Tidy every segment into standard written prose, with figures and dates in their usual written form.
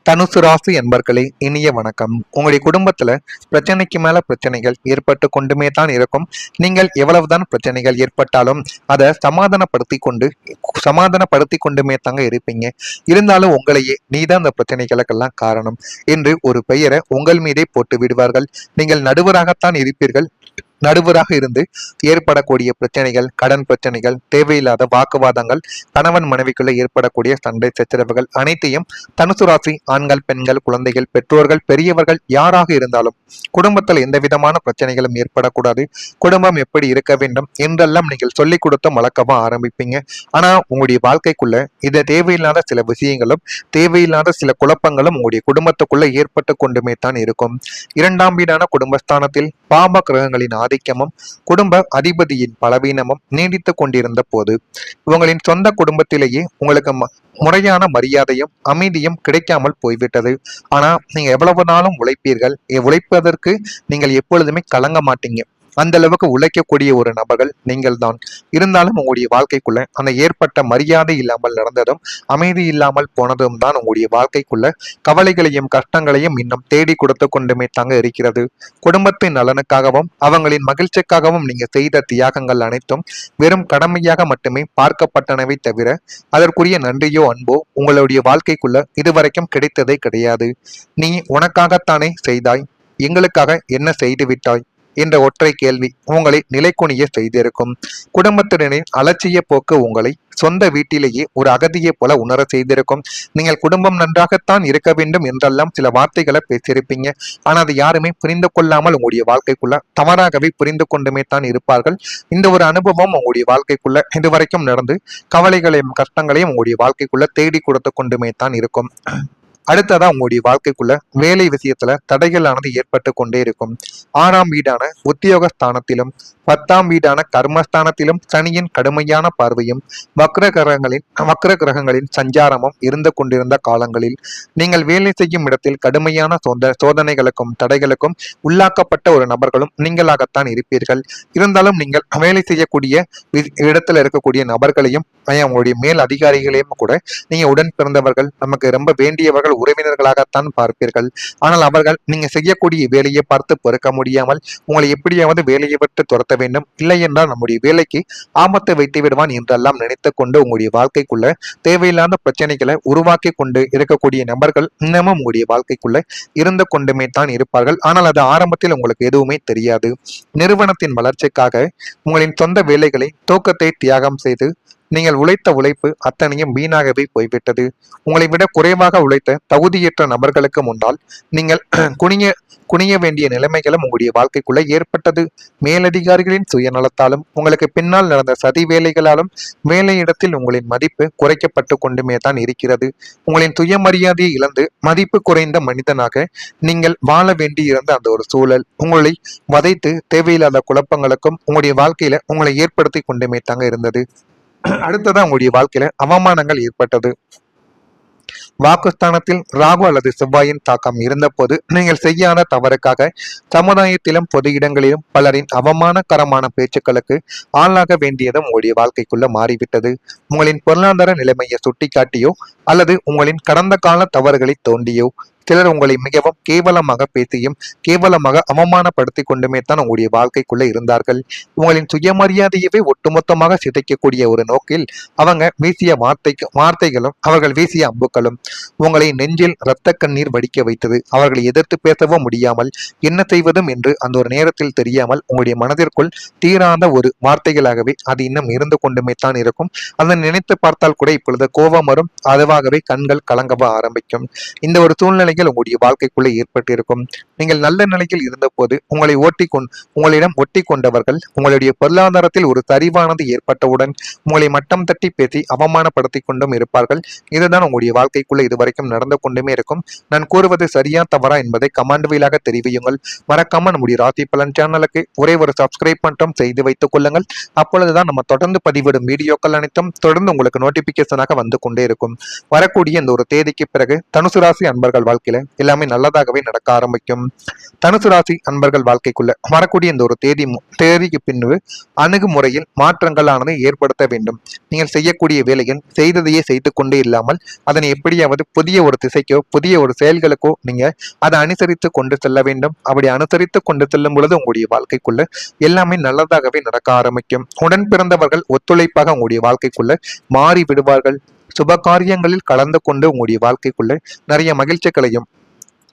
தனுசு ராசி என்பர்களே, இனிய வணக்கம். உங்களுடைய குடும்பத்துல பிரச்சனைக்கு மேல பிரச்சனைகள் ஏற்பட்டு கொண்டுமே தான் இருக்கும். நீங்கள் எவ்வளவுதான் பிரச்சனைகள் ஏற்பட்டாலும் அதை சமாதானப்படுத்தி கொண்டுமே தாங்க இருப்பீங்க. இருந்தாலும் உங்களையே நீதான் அந்த பிரச்சனைகளுக்கெல்லாம் காரணம் என்று ஒரு பெயரை உங்கள் மீதே போட்டு விடுவார்கள். நீங்கள் நடுவராகத்தான் இருப்பீர்கள். நடுவராக இருந்து ஏற்படக்கூடிய பிரச்சனைகள், கடன் பிரச்சனைகள், தேவையில்லாத வாக்குவாதங்கள், கணவன் மனைவிக்குள்ள ஏற்படக்கூடிய சண்டை சச்சரவுகள் அனைத்தையும் தனுசு ராசி ஆண்கள், பெண்கள், குழந்தைகள், பெற்றோர்கள், பெரியவர்கள் யாராக இருந்தாலும் குடும்பத்தில் எந்த விதமான பிரச்சனைகளும் ஏற்படக்கூடாது, குடும்பம் எப்படி இருக்க வேண்டும் என்றெல்லாம் நீங்கள் சொல்லிக் கொடுத்து வளர்க்கவா ஆரம்பிப்பீங்க. ஆனா உங்களுடைய வாழ்க்கைக்குள்ள இது தேவையில்லாத சில விஷயங்களும் தேவையில்லாத சில குழப்பங்களும் உங்களுடைய குடும்பத்துக்குள்ள ஏற்பட்டு கொண்டுமே தான் இருக்கும். இரண்டாம் வீடான குடும்பஸ்தானத்தில் பாப கிரகங்களின் ஆதிக்கமும் குடும்ப அதிபதியின் பலவீனமும் நீடித்து கொண்டிருந்த போது உங்களின் சொந்த குடும்பத்திலேயே உங்களுக்கு முறையான மரியாதையும் அமைதியும் கிடைக்காமல் போய்விட்டது. ஆனா நீங்க எவ்வளவு நாளும் உழைப்பீர்கள், உழைப்பதற்கு நீங்கள் எப்பொழுதுமே கலங்க மாட்டீங்க. அந்த அளவுக்கு உழைக்கக்கூடிய ஒரு நபர்கள் நீங்கள் தான். இருந்தாலும் உங்களுடைய வாழ்க்கைக்குள்ள அந்த ஏற்பட்ட மரியாதை இல்லாமல் நடந்ததும் அமைதி இல்லாமல் போனதும் தான் உங்களுடைய வாழ்க்கைக்குள்ள கவலைகளையும் கஷ்டங்களையும் இன்னும் தேடி கொடுத்து கொண்டுமே தாங்க இருக்கிறது. குடும்பத்தின் நலனுக்காகவும் அவங்களின் மகிழ்ச்சிக்காகவும் நீங்க செய்த தியாகங்கள் அனைத்தும் வெறும் கடமையாக மட்டுமே பார்க்கப்பட்டனவை தவிர அதற்குரிய நன்றியோ அன்போ உங்களுடைய வாழ்க்கைக்குள்ள இதுவரைக்கும் கிடைத்ததே கிடையாது. நீ உனக்காகத்தானே செய்தாய், எங்களுக்காக என்ன செய்து விட்டாய் என்ற ஒற்றை கேள்வி உங்களை நிலைக்குனிய செய்திருக்கும். குடும்பத்தினரின் அலட்சிய போக்கு உங்களை சொந்த வீட்டிலேயே ஒரு அகதியை போல உணர செய்திருக்கும். நீங்கள் குடும்பம் நன்றாகத்தான் இருக்க வேண்டும் என்றெல்லாம் சில வார்த்தைகளை பேசியிருப்பீங்க. ஆனால் அதை யாருமே புரிந்து கொள்ளாமல் உங்களுடைய வாழ்க்கைக்குள்ள தவறாகவே புரிந்து கொண்டுமே தான் இருப்பார்கள். இந்த ஒரு அனுபவம் உங்களுடைய வாழ்க்கைக்குள்ள இதுவரைக்கும் நடந்து கவலைகளையும் கஷ்டங்களையும் உங்களுடைய வாழ்க்கைக்குள்ள தேடி கொடுத்து கொண்டுமே தான் இருக்கும். அடுத்ததா உங்களுடைய வாழ்க்கைக்குள்ள வேலை விஷயத்துல தடைகளானது ஏற்பட்டு கொண்டே இருக்கும். 6ஆம் வீடான உத்தியோக ஸ்தானத்திலும் 10ஆம் வீடான கர்மஸ்தானத்திலும் சனியின் கடுமையான பார்வையும் வக்ர கிரகங்களின் சஞ்சாரமும் இருந்து கொண்டிருந்த காலங்களில் நீங்கள் வேலை செய்யும் இடத்தில் கடுமையான சோதனைகளுக்கும் தடைகளுக்கும் உள்ளாக்கப்பட்ட ஒரு நபர்களும் நீங்களாகத்தான் இருப்பீர்கள். இருந்தாலும் நீங்கள் வேலை செய்யக்கூடிய இடத்துல இருக்கக்கூடிய நபர்களையும் உங்களுடைய மேல் அதிகாரிகளையும் கூட நீங்க உடன் பிறந்தவர்கள், நமக்கு ரொம்ப வேண்டியவர்கள், உறவினர்களாகத்தான் பார்ப்பீர்கள். ஆனால் அவர்கள் நீங்க செய்யக்கூடிய வேலையை பார்த்து பொறுக்க முடியாமல் உங்களை எப்படியாவது வேலையை விட்டு துரத்த வேண்டும், இல்லை என்றால் நம்முடைய வேலைக்கு ஆபத்தை வைத்து விடுவான் என்றெல்லாம் நினைத்து கொண்டு உங்களுடைய வாழ்க்கைக்குள்ள தேவையில்லாத பிரச்சனைகளை உருவாக்கி கொண்டு இருக்கக்கூடிய நபர்கள் இன்னமும் உங்களுடைய வாழ்க்கைக்குள்ள இருந்து கொண்டுமே தான் இருப்பார்கள். ஆனால் அது ஆரம்பத்தில் உங்களுக்கு எதுவுமே தெரியாது. நிறுவனத்தின் வளர்ச்சிக்காக உங்களின் சொந்த வேலைகளை தூக்கத்தை தியாகம் செய்து நீங்கள் உழைத்த உழைப்பு அத்தனையும் வீணாகவே போய்விட்டது. உங்களை விட குறைவாக உழைத்த தகுதியற்ற நபர்களுக்கு முன்னால் நீங்கள் குனிய வேண்டிய நிலைமைகளும் உங்களுடைய வாழ்க்கைக்குள்ள ஏற்பட்டது. மேலதிகாரிகளின் சுயநலத்தாலும் உங்களுக்கு பின்னால் நடந்த சதி வேலைகளாலும் வேலையிடத்தில் உங்களின் மதிப்பு குறைக்கப்பட்டு கொண்டுமே தான் இருக்கிறது. உங்களின் சுயமரியாதையை இழந்து மதிப்பு குறைந்த மனிதனாக நீங்கள் வாழ வேண்டி இருந்த அந்த ஒரு சூழல் உங்களை வதைத்து தேவையில்லாத குழப்பங்களுக்கும் உங்களுடைய வாழ்க்கையில உங்களை ஏற்படுத்தி கொண்டுமே தாங்க இருந்தது. அடுத்ததான் உங்களுடைய வாழ்க்கையில அவமானங்கள் ஏற்பட்டது. வாக்குஸ்தானத்தில் ராகு அல்லது செவ்வாயின் தாக்கம் இருந்தபோது நீங்கள் செய்யாத தவறுக்காக சமுதாயத்திலும் பொது இடங்களிலும் பலரின் அவமானகரமான பேச்சுக்களுக்கு ஆளாக வேண்டியதும் உங்களுடைய வாழ்க்கைக்குள்ள மாறிவிட்டது. உங்களின் பொருளாதார நிலைமையை சுட்டிக்காட்டியோ அல்லது உங்களின் கடந்த கால தவறுகளை தோண்டியோ சிலர் உங்களை மிகவும் கேவலமாக பேசியும் கேவலமாக அவமானப்படுத்தி கொண்டுமே தான் உங்களுடைய வாழ்க்கைக்குள்ள இருந்தார்கள். உங்களின் சுயமரியாதையவே ஒட்டுமொத்தமாக சிதைக்கக்கூடிய ஒரு நோக்கில் அவங்க வீசிய வார்த்தைகளும் அவர்கள் வீசிய அம்புகளும் உங்களை நெஞ்சில் இரத்த கண்ணீர் வடிக்க வைத்தது. அவர்களை எதிர்த்து பேசவும் முடியாமல் என்ன செய்வதும் என்று அந்த ஒரு நேரத்தில் தெரியாமல் உங்களுடைய மனதிற்குள் தீராத ஒரு வார்த்தைகளாகவே அது இன்னும் இருந்து கொண்டுமே தான் இருக்கும். அதை நினைத்து பார்த்தால் கூட இப்பொழுது கோபம் வரும், அதுவாகவே கண்கள் கலங்கவ ஆரம்பிக்கும். இந்த ஒரு சூழ்நிலை உங்களுடைய வாழ்க்கைக்குள்ளே ஏற்பட்டிருக்கும். நீங்கள் நல்ல நிலையில் இருந்த போது உங்களிடம் ஒட்டி கொண்டவர்கள் உங்களுடைய பொருளாதாரத்தில் ஒரு சரிவானது ஏற்பட்டவுடன் உங்களை மட்டம் தட்டி பேசி அவமானப்படுத்தி கொண்டும் இருப்பார்கள். இதுதான் உங்களுடைய வாழ்க்கைக்குள்ள இதுவரைக்கும் நடந்து கொண்டுமே இருக்கும். நான் கூறுவது சரியா தவறா என்பதை கமெண்ட் வாயிலாக தெரிவியுங்கள். மறக்காம நம்முடைய ராசி பலன் சேனலுக்கு ஒரே ஒரு சப்ஸ்கிரைப் மட்டும் செய்து வைத்துக் கொள்ளுங்கள். அப்பொழுதுதான் நம்ம தொடர்ந்து பதிவிடும் வீடியோக்கள் அனைத்தும் தொடர்ந்து உங்களுக்கு நோட்டிபிகேஷனாக வந்து கொண்டே இருக்கும். வரக்கூடிய இந்த ஒரு தேதிக்கு பிறகு தனுசு ராசி அன்பர்கள் வாழ்க்கையில எல்லாமே நல்லதாகவே நடக்க ஆரம்பிக்கும். தனுசு ராசி அன்பர்கள் வாழ்க்கைக்குள்ள வரக்கூடிய இந்த ஒரு தேதிக்கு பின்பு அணுகுமுறையில் மாற்றங்களானது ஏற்படுத்த வேண்டும். நீங்கள் செய்யக்கூடிய வேலைகள் செய்ததையே செய்து கொண்டே இல்லாமல் அதனை எப்படியாவது புதிய ஒரு திசைக்கோ புதிய ஒரு செயல்களுக்கோ நீங்க அதை அனுசரித்து கொண்டு செல்ல வேண்டும். அப்படி அனுசரித்து கொண்டு செல்லும் பொழுது உங்களுடைய வாழ்க்கைக்குள்ள எல்லாமே நல்லதாகவே நடக்க ஆரம்பிக்கும். உடன் பிறந்தவர்கள் ஒத்துழைப்பாக உங்களுடைய வாழ்க்கைக்குள்ள மாறி விடுவார்கள். சுப காரியங்களில் கலந்து கொண்டு உங்களுடைய வாழ்க்கைக்குள்ள நிறைய மகிழ்ச்சிகளையும்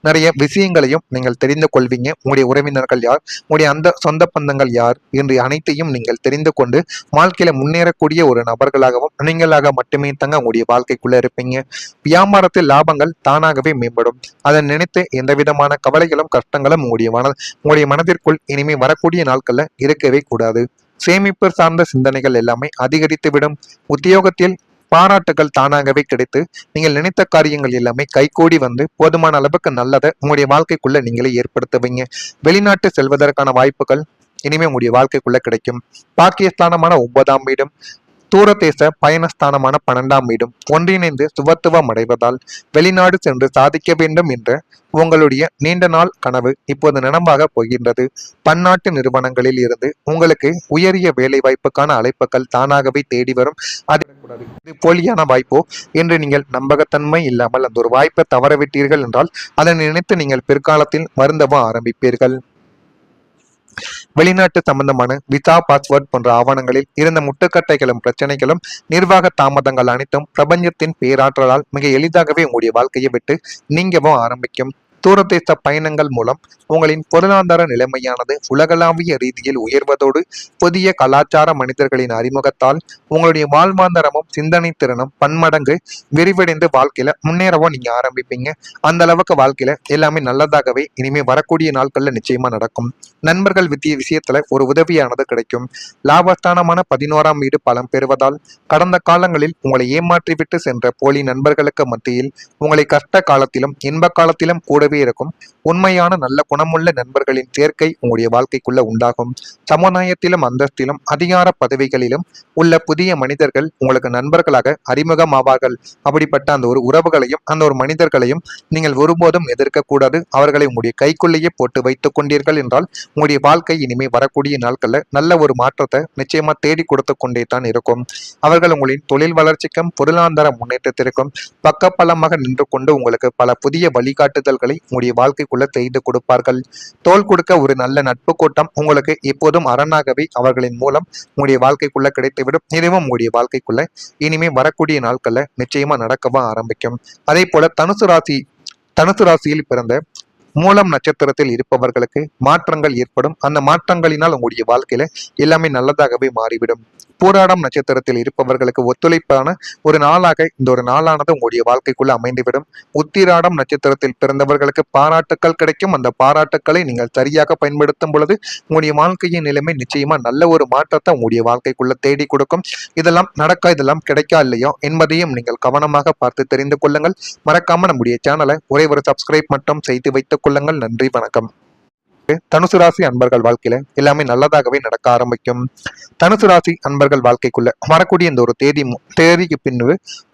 நிறைய விஷயங்களையும் நீங்கள் தெரிந்து கொள்வீங்க. உங்களுடைய உறவினர்கள் யார், உங்களுடைய அந்த சொந்த பந்தங்கள் யார் என்று அனைத்தையும் நீங்கள் தெரிந்து கொண்டு வாழ்க்கையில முன்னேறக்கூடிய ஒரு நபர்களாகவும் நீங்களாக மட்டுமே தங்க உங்களுடைய வாழ்க்கைக்குள்ள இருப்பீங்க. வியாபாரத்தில் லாபங்கள் தானாகவே மேம்படும். அதை நினைத்து எந்த விதமான கவலைகளும் கஷ்டங்களும் உங்களுடைய மனதிற்குள் இனிமே வரக்கூடிய நாட்கள்ல இருக்கவே கூடாது. சேமிப்பு சார்ந்த சிந்தனைகள் எல்லாமே அதிகரித்துவிடும். உத்தியோகத்தில் பாராட்டுகள் தானாகவே கிடைத்து நீங்கள் நினைத்த காரியங்கள் எல்லாமே கைகூடி வந்து போதுமான அளவுக்கு நல்லதை உங்களுடைய வாழ்க்கைக்குள்ள நீங்களே ஏற்படுத்துவீங்க. வெளிநாட்டு செல்வதற்கான வாய்ப்புகள் இனிமே உங்களுடைய வாழ்க்கைக்குள்ள கிடைக்கும். பாக்கியஸ்தானமான 9ஆம் வீடும் தூரதேச பயணஸ்தானமான 12ஆம் வீடும் ஒன்றிணைந்து சுபத்துவம் அடைவதால் வெளிநாடு சென்று சாதிக்க வேண்டும் என்ற உங்களுடைய நீண்ட நாள் கனவு இப்போது நனவாக போகின்றது. பன்னாட்டு நிறுவனங்களில் இருந்து உங்களுக்கு உயரிய வேலை வாய்ப்புக்கான அழைப்புகள் தானாகவே தேடி வரும். இது போலியான வாய்ப்போ என்று நீங்கள் நம்பகத்தன்மை இல்லாமல் அந்த ஒரு வாய்ப்பை தவறவிட்டீர்கள் என்றால் அதனை நினைத்து நீங்கள் பிற்காலத்தில் வருந்தவ ஆரம்பிப்பீர்கள். வெளிநாட்டு சம்பந்தமான விசா பாஸ்வேர்ட் போன்ற ஆவணங்களில் இருந்த முட்டுக்கட்டைகளும் பிரச்சனைகளும் நிர்வாக தாமதங்கள் அனைத்தும் பிரபஞ்சத்தின் பேராற்றலால் மிக எளிதாகவே உங்களுடைய வாழ்க்கையை விட்டு நீங்கவும் ஆரம்பிக்கும். தூரதேச பயணங்கள் மூலம் உங்களின் பொருளாதார நிலைமையானது உலகளாவிய ரீதியில் உயர்வதோடு புதிய கலாச்சார மனிதர்களின் அறிமுகத்தால் உங்களுடைய வாழ்வாதாரமும் சிந்தனை திறனும் பன்மடங்கு விரிவடைந்து வாழ்க்கையில முன்னேறவும் நீங்க ஆரம்பிப்பீங்க. அந்த அளவுக்கு வாழ்க்கையில எல்லாமே நல்லதாகவே இனிமே வரக்கூடிய நாட்கள்ல நிச்சயமா நடக்கும். நண்பர்கள் விஷயத்துல ஒரு உதவியானது கிடைக்கும். லாபஸ்தானமான 11ஆம் வீடு பலம் பெறுவதால் கடந்த காலங்களில் உங்களை ஏமாற்றிவிட்டு சென்ற போலி நண்பர்களுக்கு மத்தியில் உங்களை கஷ்ட காலத்திலும் இன்ப காலத்திலும் கூடவே இருக்கும் உண்மையான நல்ல குணமுள்ள நண்பர்களின் சேர்க்கை உங்களுடைய வாழ்க்கைக்குள்ள உண்டாகும். சமுதாயத்திலும் அந்தஸ்திலும் அதிகார பதவிகளிலும் உள்ள புதிய மனிதர்கள் உங்களுக்கு நண்பர்களாக அறிமுகமாவார்கள். அப்படிப்பட்ட அந்த ஒரு உறவுகளையும் அந்த ஒரு மனிதர்களையும் நீங்கள் ஒருபோதும் எதிர்க்க கூடாது. அவர்களை உங்களுடைய கைக்குள்ளேயே போட்டு வைத்துக் கொண்டீர்கள் என்றால் உங்களுடைய வாழ்க்கை இனிமே வரக்கூடிய நாட்கள்ல நல்ல ஒரு மாற்றத்தை நிச்சயமா தேடி கொடுத்து கொண்டே தான் இருக்கும். அவர்கள் உங்களின் தொழில் வளர்ச்சிக்கும் பொருளாதார முன்னேற்றத்திற்கும் பக்கப்பலமாக நின்று கொண்டு உங்களுக்கு பல புதிய வழிகாட்டுதல்களை உங்களுடைய வாழ்க்கைக்குள்ள செய்து கொடுப்பார்கள். தோல் கொடுக்க ஒரு நல்ல நட்பு கூட்டம் உங்களுக்கு எப்போதும் அரணாகவே அவர்களின் மூலம் உங்களுடைய வாழ்க்கைக்குள்ள கிடைத்துவிடும். இதுவும் உங்களுடைய வாழ்க்கைக்குள்ள இனிமே வரக்கூடிய நாட்கள்ல நிச்சயமா நடக்கவா ஆரம்பிக்கும். அதே போல தனுசு ராசியில் பிறந்த மூலம் நட்சத்திரத்தில் இருப்பவர்களுக்கு மாற்றங்கள் ஏற்படும். அந்த மாற்றங்களினால் உங்களுடைய வாழ்க்கையில எல்லாமே நல்லதாகவே மாறிவிடும். பூராடம் நட்சத்திரத்தில் இருப்பவர்களுக்கு ஒத்துழைப்பான ஒரு நாளாக இந்த ஒரு நாளானது உங்களுடைய வாழ்க்கைக்குள்ள அமைந்துவிடும். உத்திராடம் நட்சத்திரத்தில் பிறந்தவர்களுக்கு பாராட்டுக்கள் கிடைக்கும். அந்த பாராட்டுக்களை நீங்கள் சரியாக பயன்படுத்தும் பொழுது உங்களுடைய வாழ்க்கையின் நிலைமை நிச்சயமா நல்ல ஒரு மாற்றத்தை உங்களுடைய வாழ்க்கைக்குள்ள தேடி கொடுக்கும். இதெல்லாம் இதெல்லாம் கிடைக்கா இல்லையோ என்பதையும் நீங்கள் கவனமாக பார்த்து தெரிந்து கொள்ளுங்கள். மறக்காம நம்முடைய சேனலை ஒரே ஒரு சப்ஸ்கிரைப் மட்டும் செய்து வைத்துக் கொள்ளுங்கள். நன்றி, வணக்கம். தனுசு ராசி அன்பர்கள் வாழ்க்கையில எல்லாமே நல்லதாகவே நடக்க ஆரம்பிக்கும். தனுசு ராசி அன்பர்கள் வாழ்க்கைக்குள்ள வரக்கூடிய இந்த ஒரு தேதிக்கு பின்பு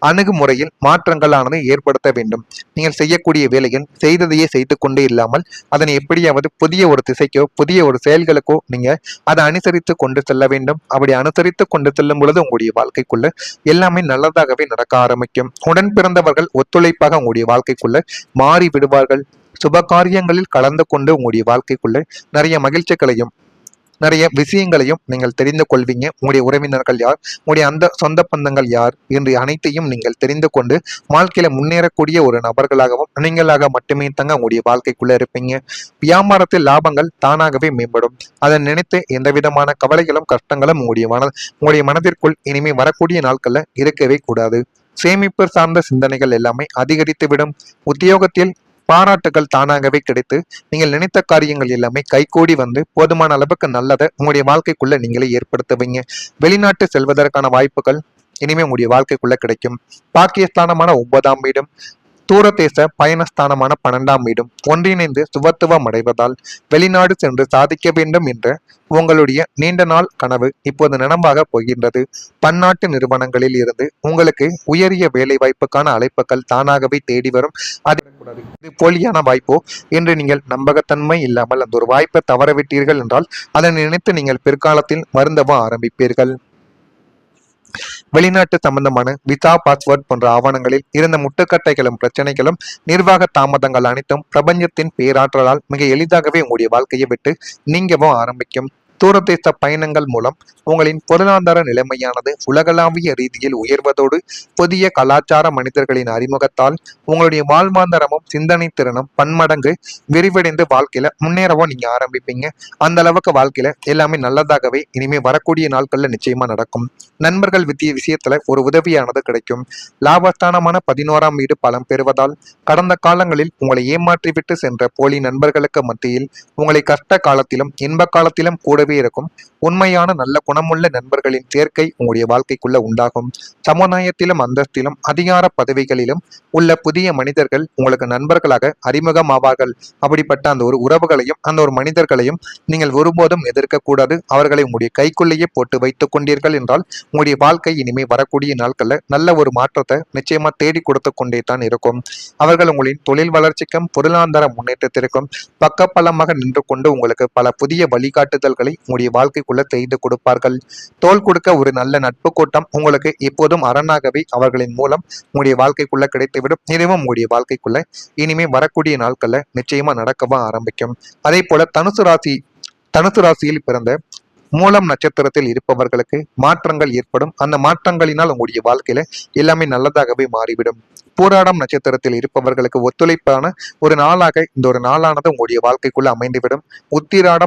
அணுகுமுறையில் மாற்றங்களானது ஏற்படுத்த வேண்டும். நீங்கள் செய்யக்கூடிய வேலைகள் செய்ததையே செய்து கொண்டே இல்லாமல் அதனை எப்படியாவது புதிய ஒரு திசைக்கோ புதிய ஒரு செயல்களுக்கோ நீங்க அதை அனுசரித்து கொண்டு செல்ல வேண்டும். அப்படி அனுசரித்து கொண்டு செல்லும் பொழுது உங்களுடைய வாழ்க்கைக்குள்ள எல்லாமே நல்லதாகவே நடக்க ஆரம்பிக்கும். உடன் பிறந்தவர்கள் ஒத்துழைப்பாக உங்களுடைய வாழ்க்கைக்குள்ள மாறி விடுவார்கள். சுப காரியங்களில் கலந்து கொண்டு உங்களுடைய வாழ்க்கைக்குள்ள நிறைய மகிழ்ச்சிகளையும் நிறைய விஷயங்களையும் நீங்கள் தெரிந்து கொள்வீங்க. உங்களுடைய உறவினர்கள் யார், உங்களுடைய அந்த சொந்த பந்தங்கள் யார் என்று அனைத்தையும் நீங்கள் தெரிந்து கொண்டு வாழ்க்கையில முன்னேறக்கூடிய ஒரு நபர்களாகவும் நீங்களாக மட்டுமே தங்க உங்களுடைய வாழ்க்கைக்குள்ள இருப்பீங்க. வியாபாரத்தில் லாபங்கள் தானாகவே மேம்படும். அதை நினைத்து எந்த விதமான கவலைகளும் கஷ்டங்களும் உங்களுடைய மனதிற்குள் இனிமே வரக்கூடிய நாட்கள்ல இருக்கவே கூடாது. சேமிப்பு சார்ந்த சிந்தனைகள் எல்லாமே அதிகரித்துவிடும். உத்தியோகத்தில் பாராட்டுகள் தானாகவே கிடைத்து நீங்கள் நினைத்த காரியங்கள் எல்லாமே கைகூடி வந்து போதுமான அளவுக்கு நல்லதை உங்களுடைய வாழ்க்கைக்குள்ள நீங்களே ஏற்படுத்துவீங்க. வெளிநாட்டு செல்வதற்கான வாய்ப்புகள் இனிமே உங்களுடைய வாழ்க்கைக்குள்ள கிடைக்கும். பாக்கியஸ்தானமான 9ஆம் வீடும் தூரதேச பயணஸ்தானமான 12ஆம் வீடும் ஒன்றிணைந்து சுபத்துவம் அடைவதால் வெளிநாடு சென்று சாதிக்க வேண்டும் என்ற உங்களுடைய நீண்ட நாள் கனவு இப்போது நனவாக போகின்றது. பன்னாட்டு நிறுவனங்களில் இருந்து உங்களுக்கு உயரிய வேலை வாய்ப்புக்கான அழைப்புகள் தானாகவே தேடி வரும். இது போலியான வாய்ப்போ என்று நீங்கள் நம்பகத்தன்மை இல்லாமல் அந்த ஒரு வாய்ப்பை தவறவிட்டீர்கள் என்றால் அதை நினைத்து நீங்கள் பிற்காலத்தில் வருந்தவும் ஆரம்பிப்பீர்கள். வெளிநாட்டு சம்பந்தமான விசா, பாஸ்போர்ட் போன்ற ஆவணங்களில் இருந்த முட்டுக்கட்டைகளும் பிரச்சனைகளும் நிர்வாக தாமதங்கள் அனைத்தும் பிரபஞ்சத்தின் பேராற்றலால் மிக எளிதாகவே உங்களுடைய வாழ்க்கையை விட்டு நீங்கவும் ஆரம்பிக்கும். தூரதேச பயணங்கள் மூலம் உங்களின் பொருளாதார நிலைமையானது உலகளாவிய ரீதியில் உயர்வதோடு புதிய கலாச்சார மனிதர்களின் அறிமுகத்தால் உங்களுடைய வாழ்வாதாரமும் சிந்தனை திறனும் பன்மடங்கு விரிவடைந்து வாழ்க்கையில முன்னேறவும் நீங்க ஆரம்பிப்பீங்க. அந்த அளவுக்கு வாழ்க்கையில எல்லாமே நல்லதாகவே இனிமே வரக்கூடிய நாட்கள்ல நிச்சயமா நடக்கும். நண்பர்கள் விஷயத்துல ஒரு உதவியானது கிடைக்கும். லாபஸ்தானமான 11ஆம் வீடு பலம் பெறுவதால் கடந்த காலங்களில் உங்களை ஏமாற்றிவிட்டு சென்ற போலி நண்பர்களுக்கு மத்தியில் உங்களை கஷ்ட காலத்திலும் இன்ப காலத்திலும் கூடவே இருக்கும் உண்மையான நல்ல குணமுள்ள நண்பர்களின் சேர்க்கை உங்களுடைய வாழ்க்கைக்குள்ள உண்டாகும். சமுதாயத்திலும் அந்தஸ்திலும் அதிகார பதவிகளிலும் உள்ள புதிய மனிதர்கள் உங்களுக்கு நண்பர்களாக அறிமுகமாவார்கள். அப்படிப்பட்ட அந்த ஒரு உறவுகளையும் அந்த ஒரு மனிதர்களையும் நீங்கள் ஒருபோதும் எதிர்க்க கூடாது. அவர்களை உங்களுடைய கைக்குள்ளேயே போட்டு வைத்துக் கொண்டீர்கள் என்றால் உங்களுடைய வாழ்க்கை இனிமே வரக்கூடிய நாட்கள்ல நல்ல ஒரு மாற்றத்தை நிச்சயமா தேடி கொடுத்து கொண்டே தான் இருக்கும். அவர்கள் உங்களின் தொழில் வளர்ச்சிக்கும் பொருளாதார முன்னேற்றத்திற்கும் பக்கப்பலமாக நின்று கொண்டு உங்களுக்கு பல புதிய வழிகாட்டுதல்களை உங்களுடைய வாழ்க்கைக்குள்ள செய்து கொடுப்பார்கள். தோள் கொடுக்க ஒரு நல்ல நட்பு கூட்டம் உங்களுக்கு எப்போதும் அரணாகவே அவர்களின் மூலம் உங்களுடைய வாழ்க்கைக்குள்ள கிடைத்துவிடும். இதுவும் உங்களுடைய வாழ்க்கைக்குள்ள இனிமே வரக்கூடிய நாட்கள்ல நிச்சயமா நடக்கவா ஆரம்பிக்கும். அதே போல தனுசு ராசியில் பிறந்த மூலம் நட்சத்திரத்தில் இருப்பவர்களுக்கு மாற்றங்கள் ஏற்படும். அந்த மாற்றங்களினால் உங்களுடைய வாழ்க்கையில எல்லாமே நல்லதாகவே மாறிவிடும். பூராடம் நட்சத்திரத்தில் இருப்பவர்களுக்கு ஒத்துழைப்பான ஒரு நாளாக இந்த ஒரு நாளானது உங்களுடைய வாழ்க்கைக்குள்ள அமைந்துவிடும். உத்திராடம்